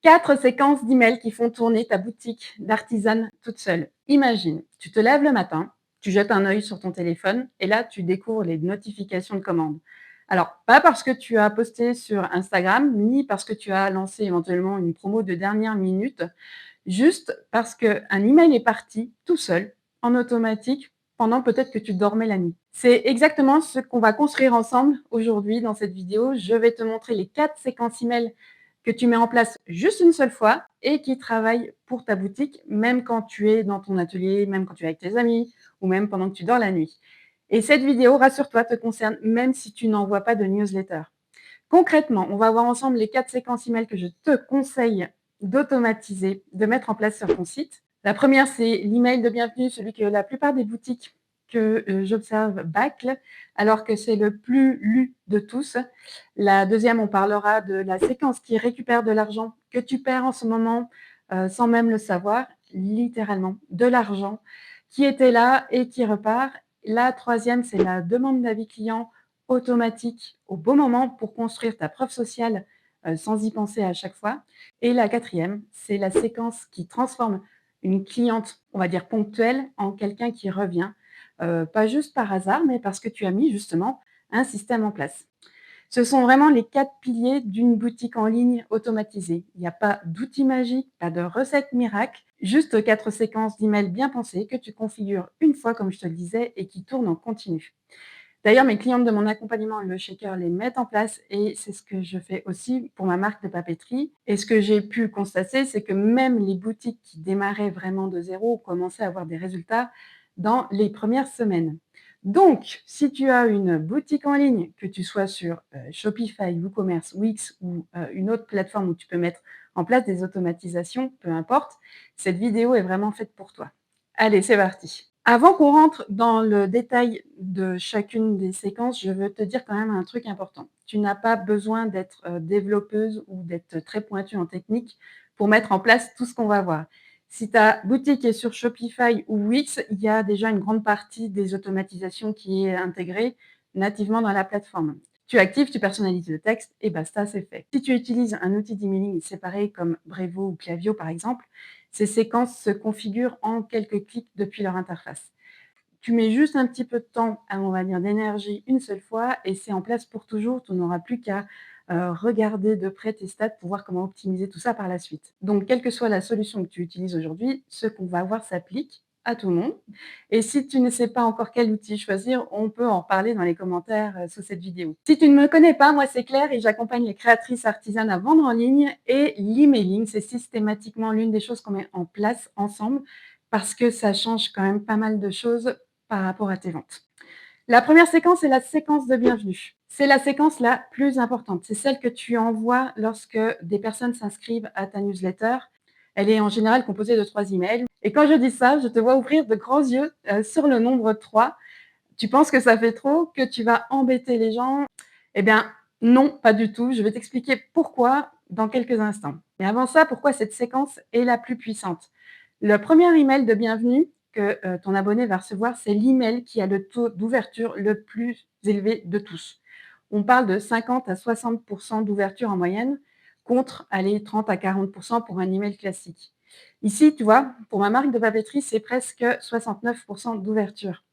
4 séquences d'emails qui font tourner ta boutique d'artisane toute seule. Imagine, tu te lèves le matin, tu jettes un œil sur ton téléphone et là, tu découvres les notifications de commandes. Alors, pas parce que tu as posté sur Instagram, ni parce que tu as lancé éventuellement une promo de dernière minute, juste parce qu'un email est parti tout seul, en automatique, pendant peut-être que tu dormais la nuit. C'est exactement ce qu'on va construire ensemble aujourd'hui dans cette vidéo. Je vais te montrer les 4 séquences email que tu mets en place juste une seule fois et qui travaillent pour ta boutique, même quand tu es dans ton atelier, même quand tu es avec tes amis ou même pendant que tu dors la nuit. Et cette vidéo, rassure-toi, te concerne même si tu n'envoies pas de newsletter. Concrètement, on va voir ensemble les 4 séquences email que je te conseille d'automatiser, de mettre en place sur ton site. La première, c'est l'email de bienvenue, celui que la plupart des boutiques que j'observe bâclent, alors que c'est le plus lu de tous. La deuxième, on parlera de la séquence qui récupère de l'argent que tu perds en ce moment sans même le savoir, littéralement, de l'argent qui était là et qui repart. La troisième, c'est la demande d'avis client automatique au bon moment pour construire ta preuve sociale sans y penser à chaque fois. Et la quatrième, c'est la séquence qui transforme une cliente, on va dire ponctuelle, en quelqu'un qui revient, pas juste par hasard, mais parce que tu as mis justement un système en place. Ce sont vraiment les 4 piliers d'une boutique en ligne automatisée. Il n'y a pas d'outil magique, pas de recette miracle, juste 4 séquences d'emails bien pensées que tu configures une fois, comme je te le disais, et qui tournent en continu. D'ailleurs, mes clientes de mon accompagnement Le Shaker les mettent en place et c'est ce que je fais aussi pour ma marque de papeterie. Et ce que j'ai pu constater, c'est que même les boutiques qui démarraient vraiment de zéro ont commencé à avoir des résultats dans les premières semaines. Donc, si tu as une boutique en ligne, que tu sois sur Shopify, WooCommerce, Wix ou une autre plateforme où tu peux mettre en place des automatisations, peu importe, cette vidéo est vraiment faite pour toi. Allez, c'est parti. Avant qu'on rentre dans le détail de chacune des séquences, je veux te dire quand même un truc important. Tu n'as pas besoin d'être développeuse ou d'être très pointue en technique pour mettre en place tout ce qu'on va voir. Si ta boutique est sur Shopify ou Wix, il y a déjà une grande partie des automatisations qui est intégrée nativement dans la plateforme. Tu actives, tu personnalises le texte et basta, c'est fait. Si tu utilises un outil d'emailing séparé comme Brevo ou Klaviyo par exemple, ces séquences se configurent en quelques clics depuis leur interface. Tu mets juste un petit peu de temps, on va dire d'énergie une seule fois et c'est en place pour toujours. Tu n'auras plus qu'à regarder de près tes stats pour voir comment optimiser tout ça par la suite. Donc, quelle que soit la solution que tu utilises aujourd'hui, ce qu'on va voir s'applique à tout le monde. Et si tu ne sais pas encore quel outil choisir, on peut en parler dans les commentaires sous cette vidéo. Si tu ne me connais pas, moi c'est Claire et j'accompagne les créatrices artisanes à vendre en ligne et l'emailing, c'est systématiquement l'une des choses qu'on met en place ensemble parce que ça change quand même pas mal de choses par rapport à tes ventes. La première séquence est la séquence de bienvenue. C'est la séquence la plus importante. C'est celle que tu envoies lorsque des personnes s'inscrivent à ta newsletter. Elle est en général composée de 3 emails. Et quand je dis ça, je te vois ouvrir de grands yeux sur le nombre 3. Tu penses que ça fait trop, que tu vas embêter les gens? Eh bien, non, pas du tout. Je vais t'expliquer pourquoi dans quelques instants. Mais avant ça, pourquoi cette séquence est la plus puissante? Le premier email de bienvenue que ton abonné va recevoir, c'est l'email qui a le taux d'ouverture le plus élevé de tous. On parle de 50 à 60% d'ouverture en moyenne, contre, allez, 30 à 40% pour un email classique. Ici, tu vois, pour ma marque de papeterie, c'est presque 69% d'ouverture.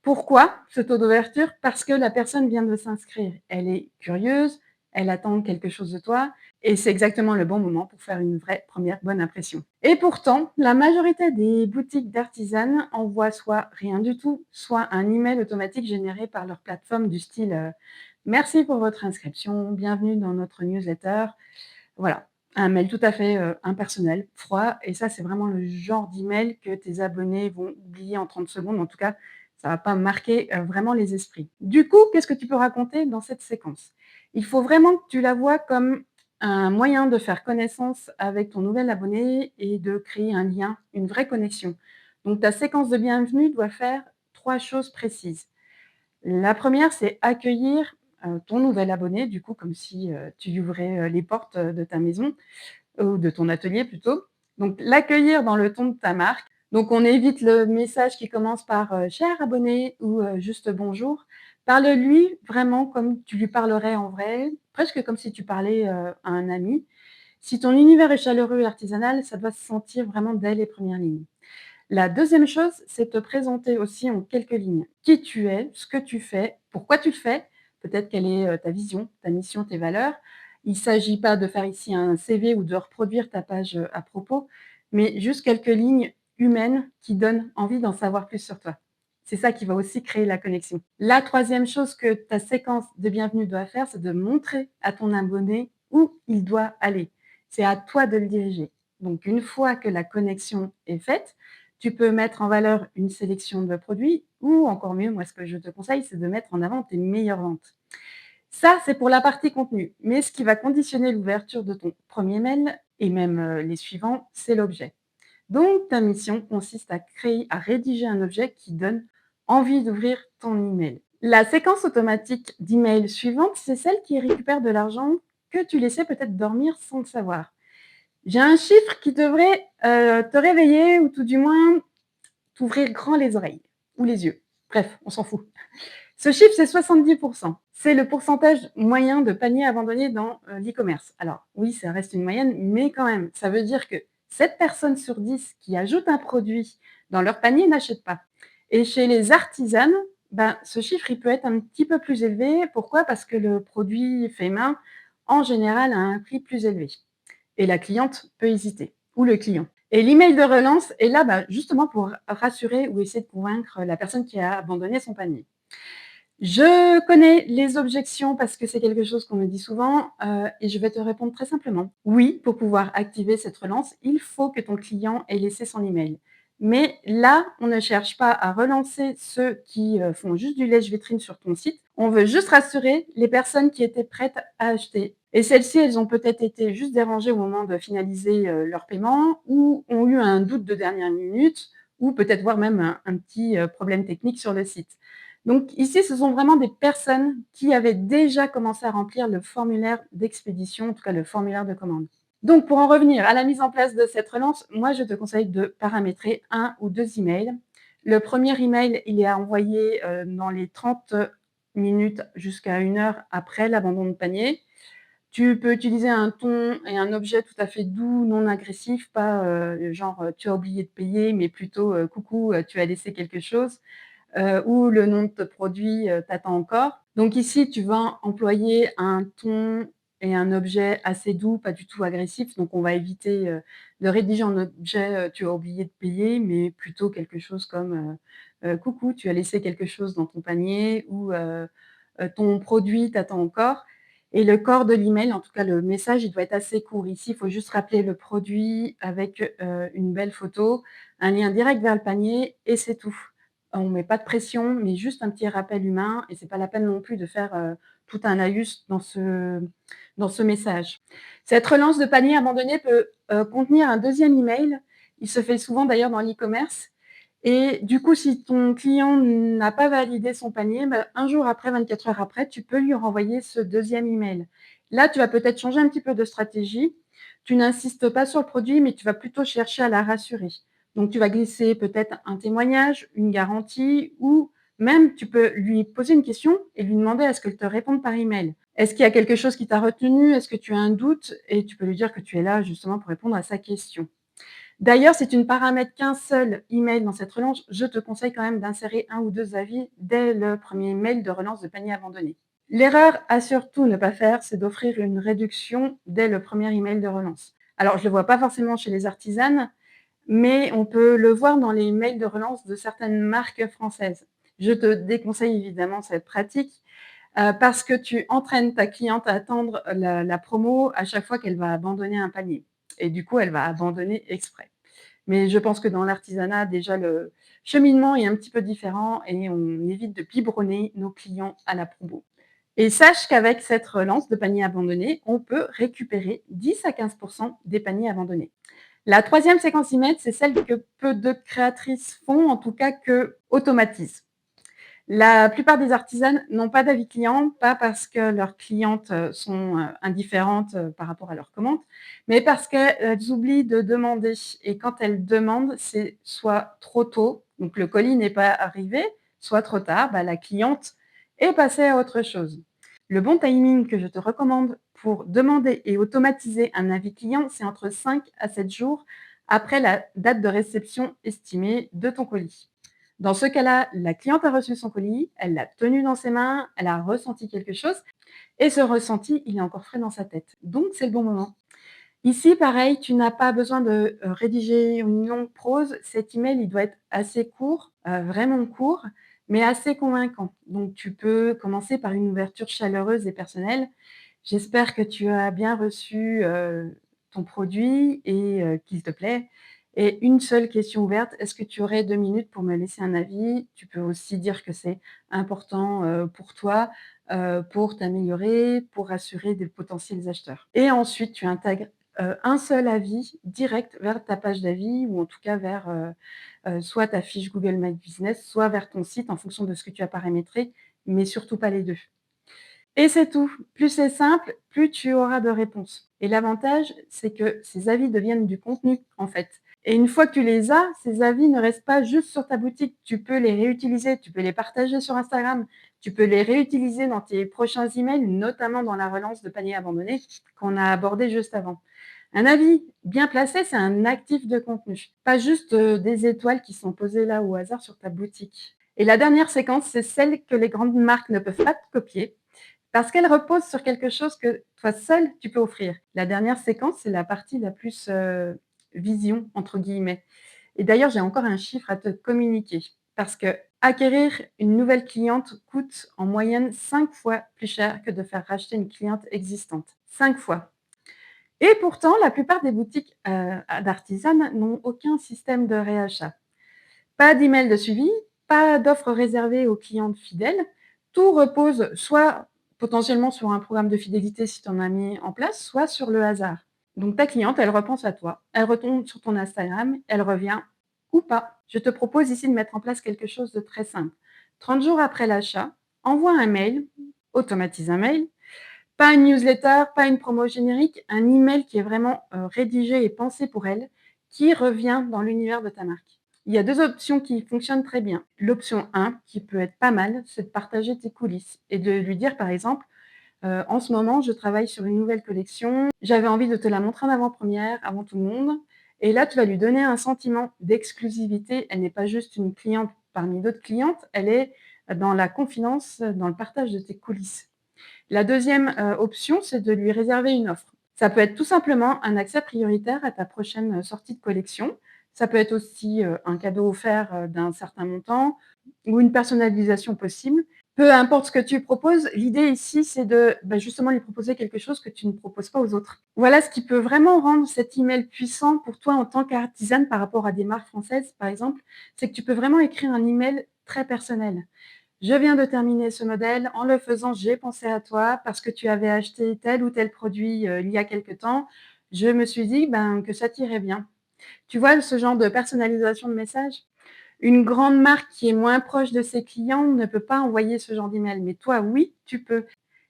Pourquoi ce taux d'ouverture? Parce que la personne vient de s'inscrire. Elle est curieuse, elle attend quelque chose de toi et c'est exactement le bon moment pour faire une vraie première bonne impression. Et pourtant, la majorité des boutiques d'artisanes envoient soit rien du tout, soit un email automatique généré par leur plateforme du style merci pour votre inscription, bienvenue dans notre newsletter. Voilà, un mail tout à fait impersonnel, froid, et ça, c'est vraiment le genre d'email que tes abonnés vont oublier en 30 secondes. En tout cas, ça ne va pas marquer vraiment les esprits. Du coup, qu'est-ce que tu peux raconter dans cette séquence? Il faut vraiment que tu la vois comme un moyen de faire connaissance avec ton nouvel abonné et de créer un lien, une vraie connexion. Donc, ta séquence de bienvenue doit faire 3 choses précises. La première, c'est accueillir ton nouvel abonné, du coup, comme si tu lui ouvrais les portes de ta maison ou de ton atelier plutôt. Donc, l'accueillir dans le ton de ta marque. Donc, on évite le message qui commence par cher abonné ou juste bonjour. Parle-lui vraiment comme tu lui parlerais en vrai, presque comme si tu parlais à un ami. Si ton univers est chaleureux et artisanal, ça doit se sentir vraiment dès les premières lignes. La deuxième chose, c'est te présenter aussi en quelques lignes. Qui tu es, ce que tu fais, pourquoi tu le fais, peut-être quelle est ta vision, ta mission, tes valeurs. Il ne s'agit pas de faire ici un CV ou de reproduire ta page à propos, mais juste quelques lignes humaines qui donnent envie d'en savoir plus sur toi. C'est ça qui va aussi créer la connexion. La troisième chose que ta séquence de bienvenue doit faire, c'est de montrer à ton abonné où il doit aller. C'est à toi de le diriger. Donc, une fois que la connexion est faite, tu peux mettre en valeur une sélection de produits ou encore mieux, moi ce que je te conseille, c'est de mettre en avant tes meilleures ventes. Ça, c'est pour la partie contenu. Mais ce qui va conditionner l'ouverture de ton premier mail et même les suivants, c'est l'objet. Donc, ta mission consiste à créer, à rédiger un objet qui donne envie d'ouvrir ton email. La séquence automatique d'email suivante, c'est celle qui récupère de l'argent que tu laissais peut-être dormir sans le savoir. J'ai un chiffre qui devrait te réveiller ou tout du moins t'ouvrir grand les oreilles ou les yeux. Bref, on s'en fout. Ce chiffre, c'est 70%. C'est le pourcentage moyen de paniers abandonnés dans l'e-commerce. Alors oui, ça reste une moyenne, mais quand même, ça veut dire que 7 personnes sur 10 qui ajoutent un produit dans leur panier n'achètent pas. Et chez les artisanes, ben, ce chiffre, il peut être un petit peu plus élevé. Pourquoi? Parce que le produit fait main, en général, a un prix plus élevé. Et la cliente peut hésiter, ou le client. Et l'email de relance est là justement pour rassurer ou essayer de convaincre la personne qui a abandonné son panier. Je connais les objections parce que c'est quelque chose qu'on me dit souvent et je vais te répondre très simplement. Oui, pour pouvoir activer cette relance, il faut que ton client ait laissé son email. Mais là, on ne cherche pas à relancer ceux qui font juste du lèche-vitrine sur ton site. On veut juste rassurer les personnes qui étaient prêtes à acheter. Et celles-ci, elles ont peut-être été juste dérangées au moment de finaliser leur paiement ou ont eu un doute de dernière minute ou peut-être voir même un petit problème technique sur le site. Donc ici, ce sont vraiment des personnes qui avaient déjà commencé à remplir le formulaire d'expédition, en tout cas le formulaire de commande. Donc pour en revenir à la mise en place de cette relance, moi je te conseille de paramétrer un ou deux emails. Le premier email, il est à envoyer dans les 30 minutes jusqu'à 1 heure après l'abandon de panier. Tu peux utiliser un ton et un objet tout à fait doux, non agressif, pas genre tu as oublié de payer, mais plutôt coucou, tu as laissé quelque chose ou le nom de ton produit t'attend encore. Donc ici, tu vas employer un ton et un objet assez doux, pas du tout agressif. Donc on va éviter de rédiger en objet tu as oublié de payer, mais plutôt quelque chose comme coucou, tu as laissé quelque chose dans ton panier ou ton produit t'attend encore. Et le corps de l'email, en tout cas le message, il doit être assez court. Ici, il faut juste rappeler le produit avec une belle photo, un lien direct vers le panier et c'est tout. On met pas de pression, mais juste un petit rappel humain et c'est pas la peine non plus de faire tout un laïus dans ce message. Cette relance de panier abandonné peut contenir un deuxième email. Il se fait souvent d'ailleurs dans l'e-commerce. Et du coup, si ton client n'a pas validé son panier, un jour après, 24 heures après, tu peux lui renvoyer ce deuxième email. Là, tu vas peut-être changer un petit peu de stratégie. Tu n'insistes pas sur le produit, mais tu vas plutôt chercher à la rassurer. Donc, tu vas glisser peut-être un témoignage, une garantie ou même tu peux lui poser une question et lui demander à ce qu'elle te réponde par email. Est-ce qu'il y a quelque chose qui t'a retenu? Est-ce que tu as un doute? Et tu peux lui dire que tu es là justement pour répondre à sa question. D'ailleurs, si tu ne paramètres qu'un seul email dans cette relance, je te conseille quand même d'insérer un ou deux avis dès le premier mail de relance de panier abandonné. L'erreur à surtout ne pas faire, c'est d'offrir une réduction dès le premier email de relance. Alors, je ne le vois pas forcément chez les artisanes, mais on peut le voir dans les mails de relance de certaines marques françaises. Je te déconseille évidemment cette pratique parce que tu entraînes ta cliente à attendre la promo à chaque fois qu'elle va abandonner un panier. Et du coup, elle va abandonner exprès. Mais je pense que dans l'artisanat, déjà, le cheminement est un petit peu différent et on évite de biberonner nos clients à la promo. Et sache qu'avec cette relance de panier abandonné, on peut récupérer 10 à 15% des paniers abandonnés. La troisième séquence email, c'est celle que peu de créatrices font, en tout cas que automatisent. La plupart des artisanes n'ont pas d'avis client, pas parce que leurs clientes sont indifférentes par rapport à leurs commandes, mais parce qu'elles oublient de demander. Et quand elles demandent, c'est soit trop tôt, donc le colis n'est pas arrivé, soit trop tard, la cliente est passée à autre chose. Le bon timing que je te recommande pour demander et automatiser un avis client, c'est entre 5 à 7 jours après la date de réception estimée de ton colis. Dans ce cas-là, la cliente a reçu son colis, elle l'a tenu dans ses mains, elle a ressenti quelque chose et ce ressenti, il est encore frais dans sa tête. Donc c'est le bon moment. Ici, pareil, tu n'as pas besoin de, rédiger une longue prose. Cet email, il doit être assez court, vraiment court, mais assez convaincant. Donc tu peux commencer par une ouverture chaleureuse et personnelle. J'espère que tu as bien reçu, ton produit et qu'il te plaît. Et une seule question ouverte: «Est-ce que tu aurais 2 minutes pour me laisser un avis?» Tu peux aussi dire que c'est important, pour toi, pour t'améliorer, pour rassurer des potentiels acheteurs. Et ensuite, tu intègres, un seul avis direct vers ta page d'avis ou en tout cas vers, soit ta fiche Google My Business, soit vers ton site en fonction de ce que tu as paramétré, mais surtout pas les 2. Et c'est tout. Plus c'est simple, plus tu auras de réponses. Et l'avantage, c'est que ces avis deviennent du contenu, en fait. Et une fois que tu les as, ces avis ne restent pas juste sur ta boutique. Tu peux les réutiliser, tu peux les partager sur Instagram, tu peux les réutiliser dans tes prochains emails, notamment dans la relance de panier abandonné qu'on a abordé juste avant. Un avis bien placé, c'est un actif de contenu, pas juste des étoiles qui sont posées là au hasard sur ta boutique. Et la dernière séquence, c'est celle que les grandes marques ne peuvent pas te copier parce qu'elle repose sur quelque chose que toi seul, tu peux offrir. La dernière séquence, c'est la partie la plus, «vision» entre guillemets. Et d'ailleurs, j'ai encore un chiffre à te communiquer parce qu'acquérir une nouvelle cliente coûte en moyenne 5 fois plus cher que de faire racheter une cliente existante. 5 fois. Et pourtant, la plupart des boutiques, d'artisanes n'ont aucun système de réachat. Pas d'email de suivi, pas d'offres réservées aux clientes fidèles. Tout repose soit potentiellement sur un programme de fidélité si tu en as mis en place, soit sur le hasard. Donc ta cliente, elle repense à toi, elle retombe sur ton Instagram, elle revient ou pas. Je te propose ici de mettre en place quelque chose de très simple. 30 jours après l'achat, envoie un mail, automatise un mail, pas une newsletter, pas une promo générique, un email qui est vraiment, rédigé et pensé pour elle, qui revient dans l'univers de ta marque. Il y a 2 options qui fonctionnent très bien. L'option 1, qui peut être pas mal, c'est de partager tes coulisses et de lui dire par exemple: «En ce moment, je travaille sur une nouvelle collection, j'avais envie de te la montrer en avant-première, avant tout le monde». Et là, tu vas lui donner un sentiment d'exclusivité. Elle n'est pas juste une cliente parmi d'autres clientes, elle est dans la confidence, dans le partage de tes coulisses. La deuxième option, c'est de lui réserver une offre. Ça peut être tout simplement un accès prioritaire à ta prochaine, sortie de collection. Ça peut être aussi, un cadeau offert, d'un certain montant ou une personnalisation possible. Peu importe ce que tu proposes, l'idée ici, c'est de, justement lui proposer quelque chose que tu ne proposes pas aux autres. Voilà ce qui peut vraiment rendre cet email puissant pour toi en tant qu'artisane par rapport à des marques françaises, par exemple, c'est que tu peux vraiment écrire un email très personnel. Je viens de terminer ce modèle. En le faisant, j'ai pensé à toi parce que tu avais acheté tel ou tel produit, il y a quelque temps. Je me suis dit, que ça t'irait bien. Tu vois ce genre de personnalisation de message? Une grande marque qui est moins proche de ses clients ne peut pas envoyer ce genre d'email, mais toi, oui, tu peux.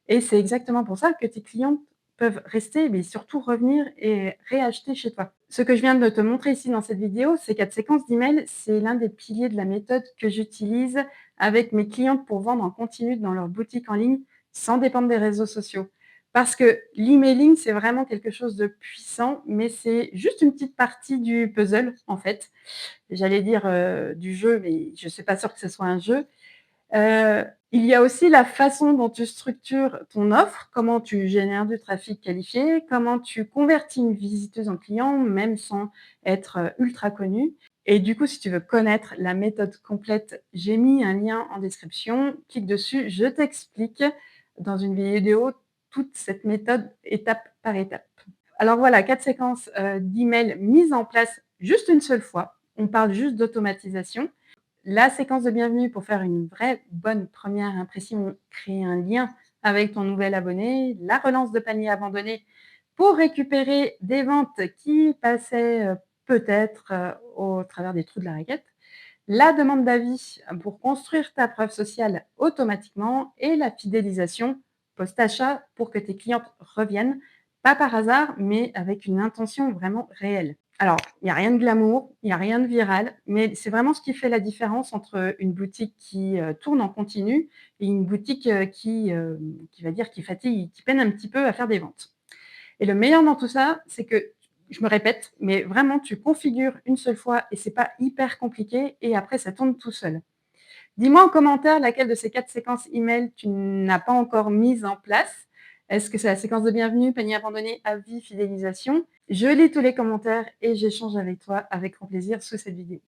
Et c'est exactement pour ça que tes clients peuvent rester, mais surtout revenir et réacheter chez toi. Ce que je viens de te montrer ici dans cette vidéo, ces 4 séquences d'emails, c'est l'un des piliers de la méthode que j'utilise avec mes clientes pour vendre en continu dans leur boutique en ligne sans dépendre des réseaux sociaux. Parce que l'emailing, c'est vraiment quelque chose de puissant, mais c'est juste une petite partie du puzzle, en fait. J'allais dire, du jeu, mais je ne suis pas sûre que ce soit un jeu. Il y a aussi la façon dont tu structures ton offre, comment tu génères du trafic qualifié, comment tu convertis une visiteuse en client, même sans être, ultra connu. Et du coup, si tu veux connaître la méthode complète, j'ai mis un lien en description. Clique dessus, je t'explique dans une vidéo toute cette méthode étape par étape. Alors voilà, 4 séquences, d'emails mises en place juste une seule fois. On parle juste d'automatisation. La séquence de bienvenue pour faire une vraie bonne première impression, créer un lien avec ton nouvel abonné, la relance de panier abandonné pour récupérer des ventes qui passaient, peut-être, au travers des trous de la raquette, la demande d'avis pour construire ta preuve sociale automatiquement et la fidélisation post-achat pour que tes clientes reviennent, pas par hasard, mais avec une intention vraiment réelle. Alors, il y a rien de glamour, il y a rien de viral, mais c'est vraiment ce qui fait la différence entre une boutique qui, tourne en continu et une boutique, qui va dire qui fatigue, qui peine un petit peu à faire des ventes. Et le meilleur dans tout ça, c'est que je me répète, mais vraiment tu configures une seule fois et c'est pas hyper compliqué et après ça tourne tout seul. Dis-moi en commentaire laquelle de ces 4 séquences email tu n'as pas encore mise en place. Est-ce que c'est la séquence de bienvenue, panier abandonné, avis, fidélisation? Je lis tous les commentaires et j'échange avec toi avec grand plaisir sous cette vidéo.